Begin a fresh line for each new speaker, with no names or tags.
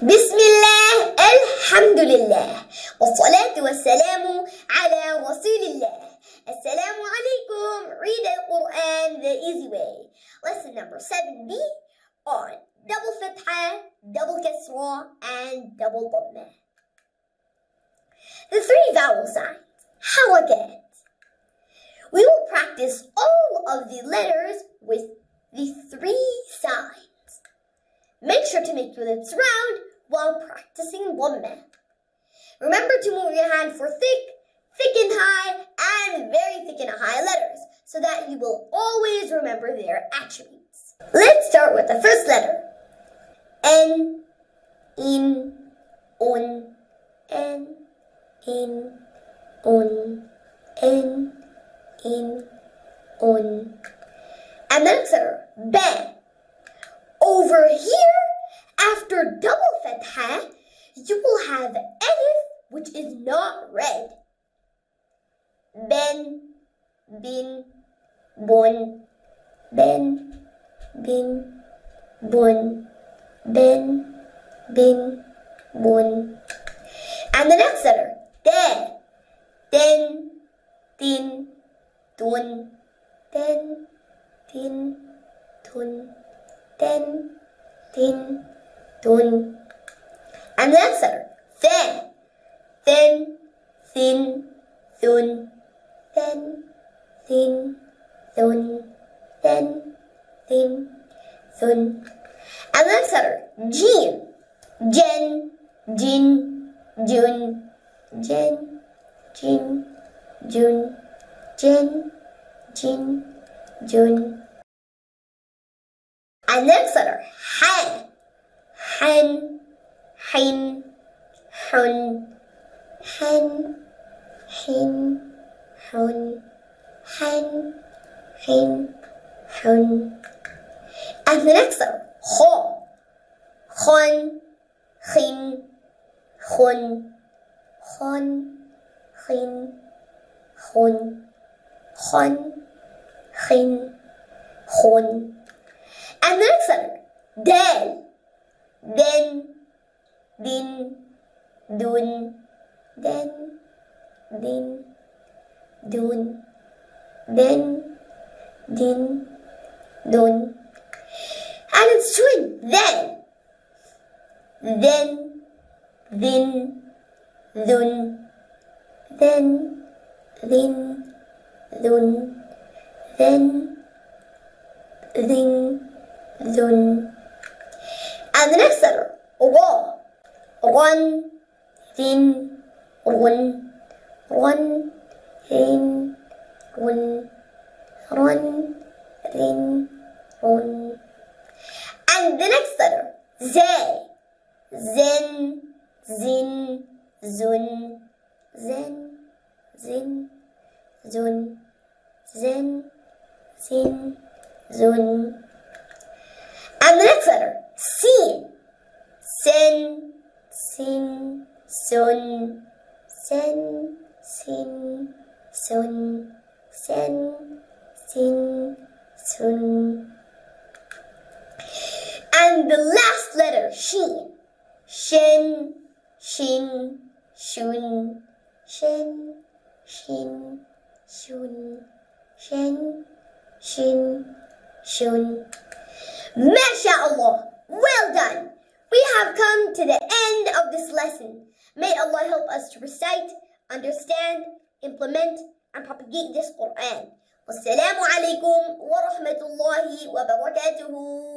بسم الله الحمد لله والصلاة والسلام على رسول الله. Assalamu alaikum. Read Al-Quran the easy way. Lesson number 7b on double fatha, double kasra, and double dhamma. The three vowel signs. Halakat. We will practice all of the letters with the three signs. Make sure to make your lips round while practicing dhamma. Remember to move your hand for thick, thick and high, and very thick and high letters so that you will always remember their attributes. Let's start with the first letter. N, in, un, en, in, un, en, in, un. And the next letter, be. Over here, after double fatha, you will have alif, which is not read. Ben, bin, bun, ben, bin, bun, ben, bin, bun. And the next letter, de, den, din, dun, den, din, dun, den, din, dun. And the next letter, the, then, thin, thun, then, thin, thun, then, thin, thun. And the next letter, jim, jen, jin, jun, jen, jin, jun, jen, jin, jun. And the next letter, ha, han, hin, hun, hen, hin, hun, hen, hin, hun. And the next letter, ho, hon, hin, hun, hon, hin, hun, hon, hin, hun. And the next letter, del, den, din, dun, den, din, dun, den, din, dun. And it's twin, then, din, dun, then, din, dun, then, din, dun. And the next letter, ra, run, rin, run, run, rin, run, run, rin, run. And the next letter, ze, zen, zin, zun, zen, zin, zun, zen, zin, zun. And the next letter, sin, sen, sin, sun, sen, sin, sun, sen, sin, sun. And the last letter, shin, shen, shin, shun, shen, shin, shun, shen, shin, shun. MashaAllah, well done. We have come to the end of this lesson. May Allah help us to recite, understand, implement, and propagate this Quran. Wassalamu alaikum wa rahmatullahi wa barakatuhu.